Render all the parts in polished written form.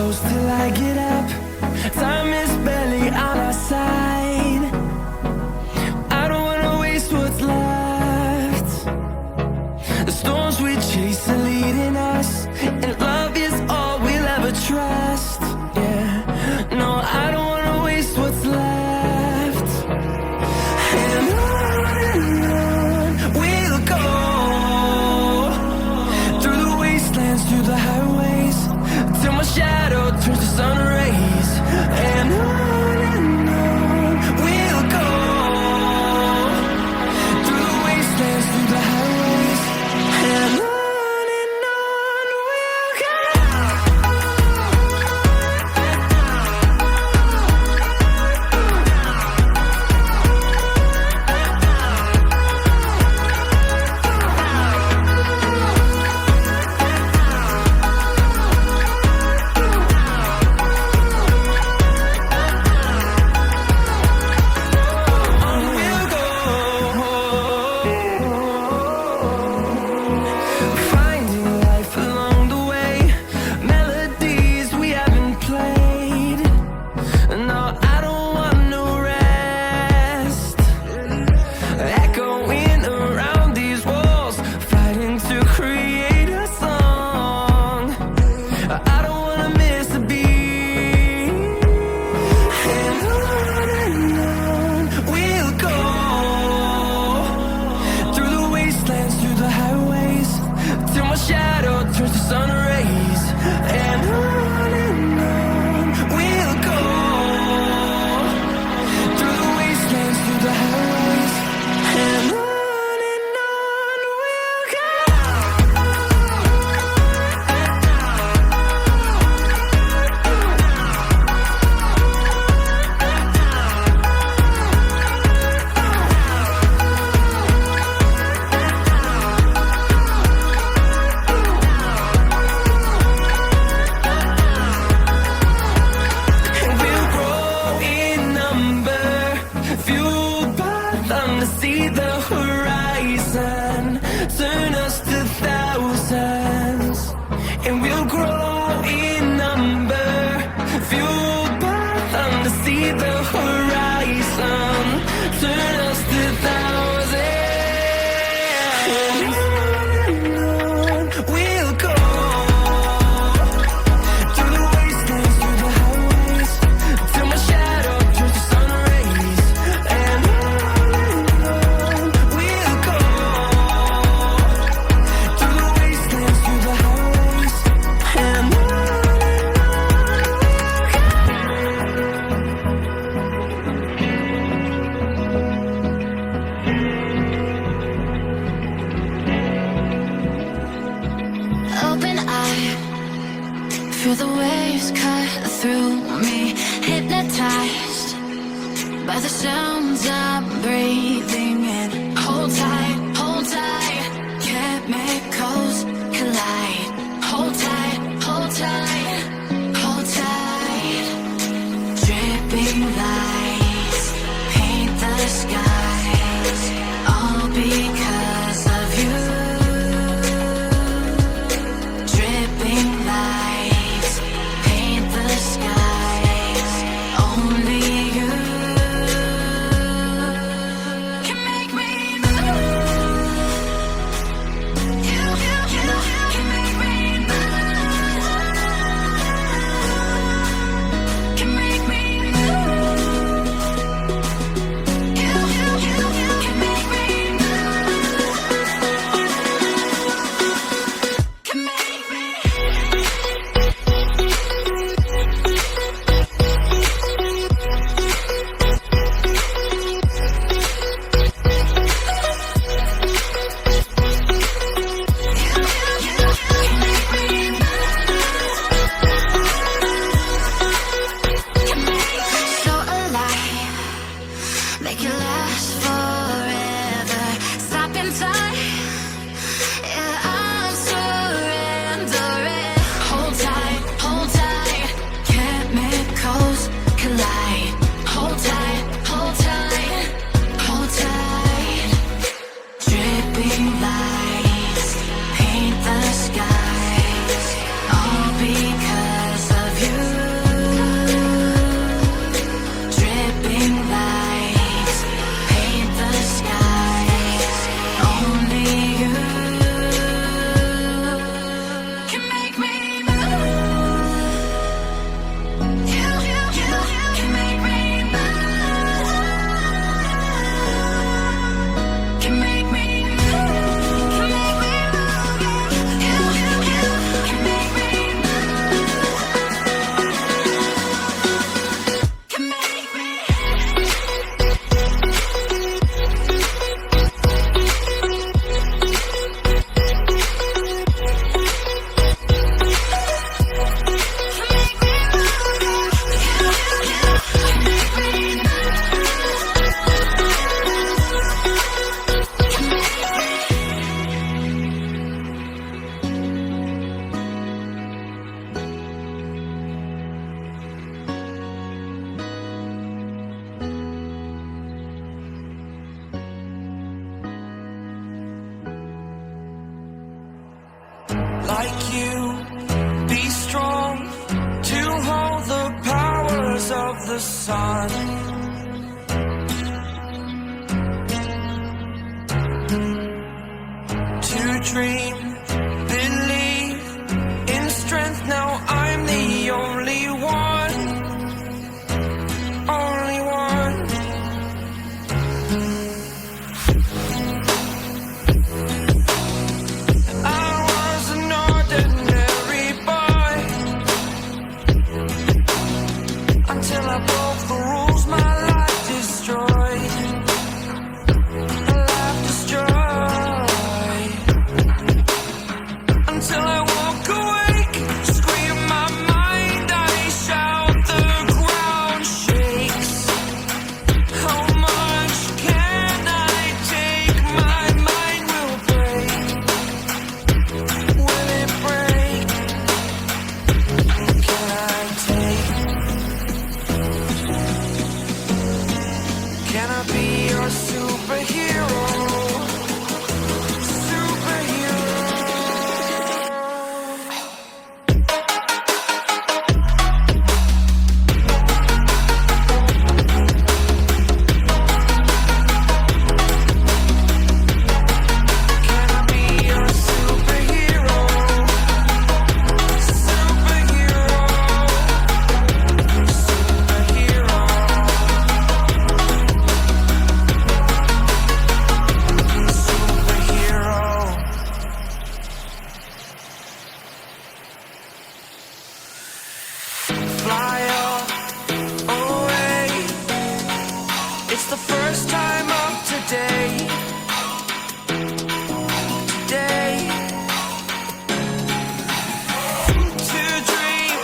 close till I get up. Time is barely on our side. I don't wanna waste what's left. The storms we chase are leading us, and love is all we'll ever trust. Yeah, no, I don't wanna waste what's left. And on we'll go, through the wastelands, through the highways, till my shadow turns to sun rays. And on we'll go, through the wastelands, through the highways, and on we'll go. Finding life along the way, melodies we haven't played. No, I don't want no rest. Echoing around these walls, fighting to create a song. I don't wanna miss a beat. And on we'll go, through the wastelands, through the highways, till my shadow turns to sun rays. And on we'll go, through the wastelands, through the highways, and on we'll go. And we'll grow in number, fueled by them to see the horizon, turn us to thousands. And we'll grow in number, fueled by them to see the horizon, turn us to thousands. And on we'll go, through the wastelands, through the highways, till my shadow turns to sun rays. And on we'll go, through the wastelands, through the highways, and on we'll go. Open eye, feel the waves cut through me, hypnotized by the sounds I'm breathing in. Hold tight, chemicals collide. Hold tight, hold tight, hold tight. Dripping lights paint the skies, all because of you. Dripping lights paint the skies, only you. like you. Be strong to hold the powers of the sun. To dream, believe in strength. Now I'm the only one, only one. I was an ordinary boy until I broke the rules. My life destroyed, my life destroyed. Until I walk awake, scream my mind, I shout, the ground shakes. How much can I take? My mind will break. Will it break? Can I take? Can I be your superhero? Superhero. Can I be your superhero? Superhero. Superhero. Superhero. Fly up away. It's the first time of today. Today. To dream,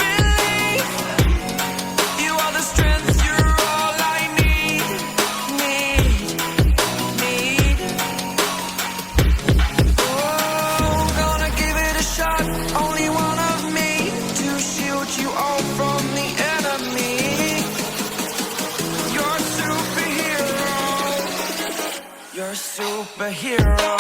believe. You are the strength, you're all I need. Need. Oh, gonna give it a shot. Only one of me to shield you all from the enemy. You're a superhero. You're a superhero.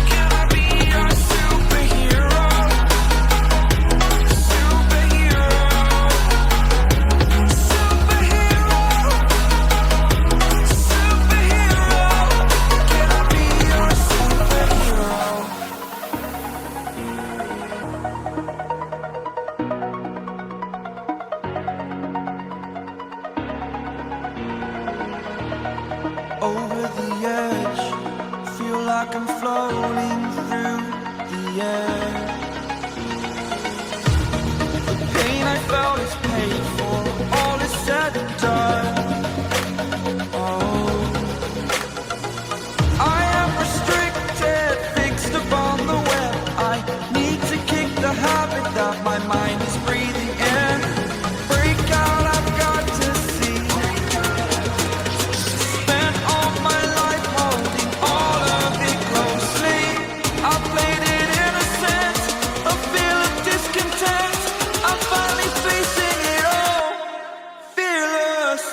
Can I be your superhero? Superhero. Superhero. Superhero. Can I be your superhero? Over the edge, feel like I'm floating through the air. The pain I felt is paid for, all is said and done. Oh, I am restricted, fixed upon the web. I need to kick the habit that my mind is breathing in. Break out, I've got to see. Spent all my life holding all of it closely. I played it innocent, a feel of discontent. I'm finally facing it all, fearless.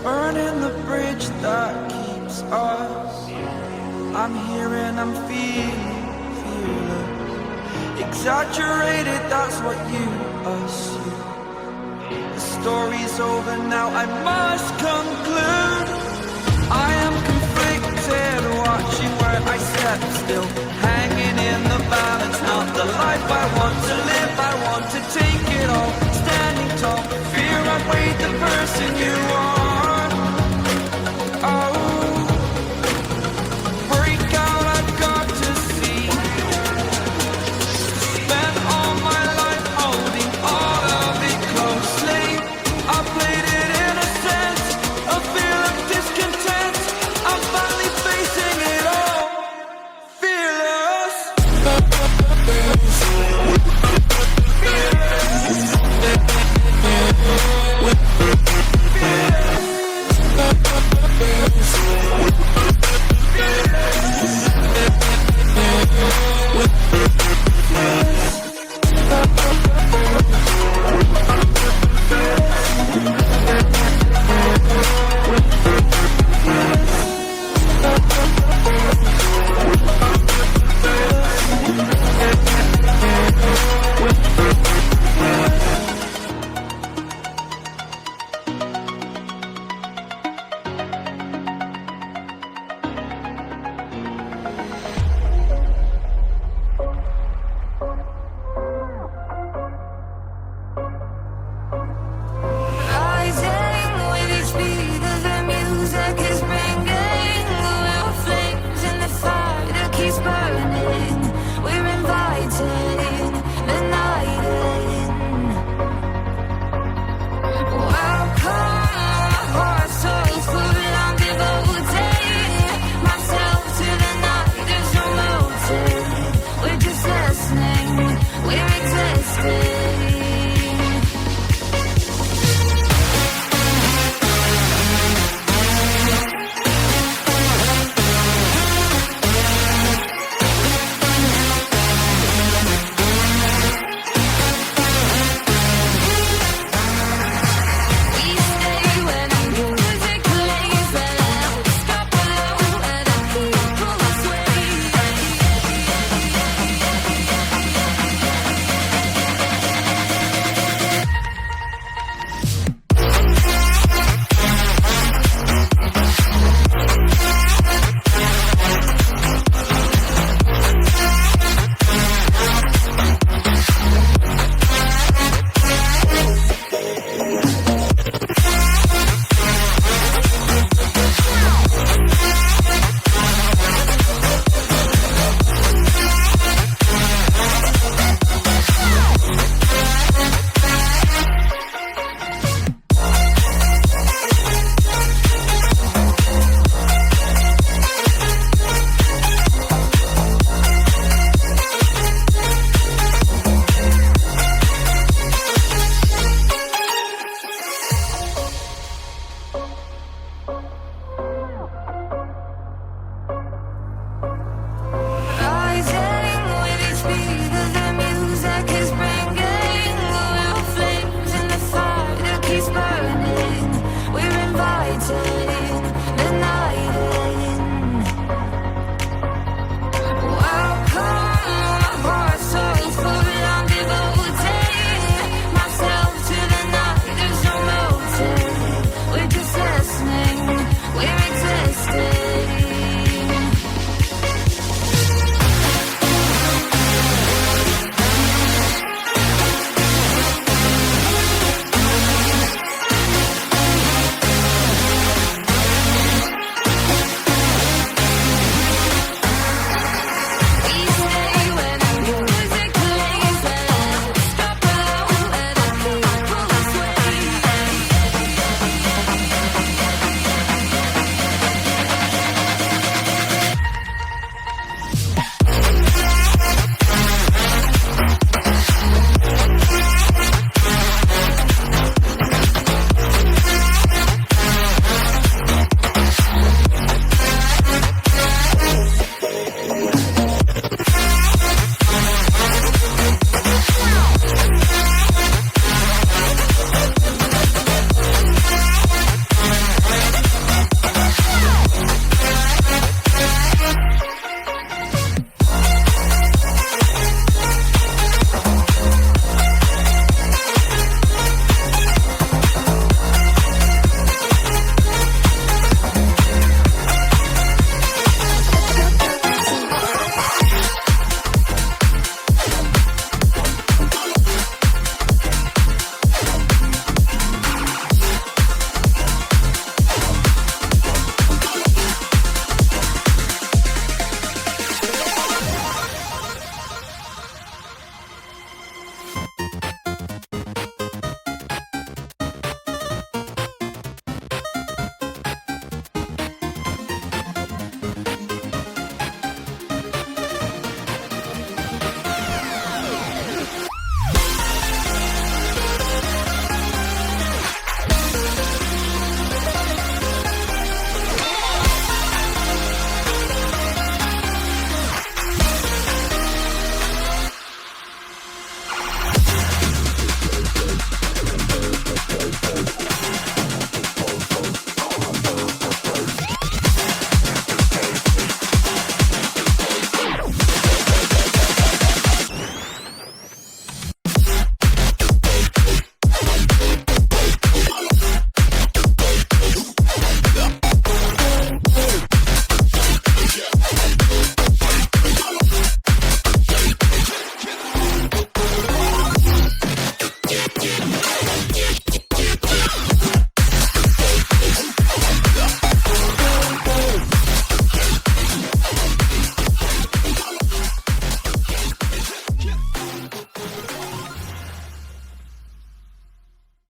Burning the bridge that keeps us. I'm here and I'm feeling exaggerated, that's what you assume. The story's over now, I must conclude. I am conflicted, watching where I step still, hanging in the balance. Not the life I want to live, I want to take it all. Standing tall, fear I weighed the person you are.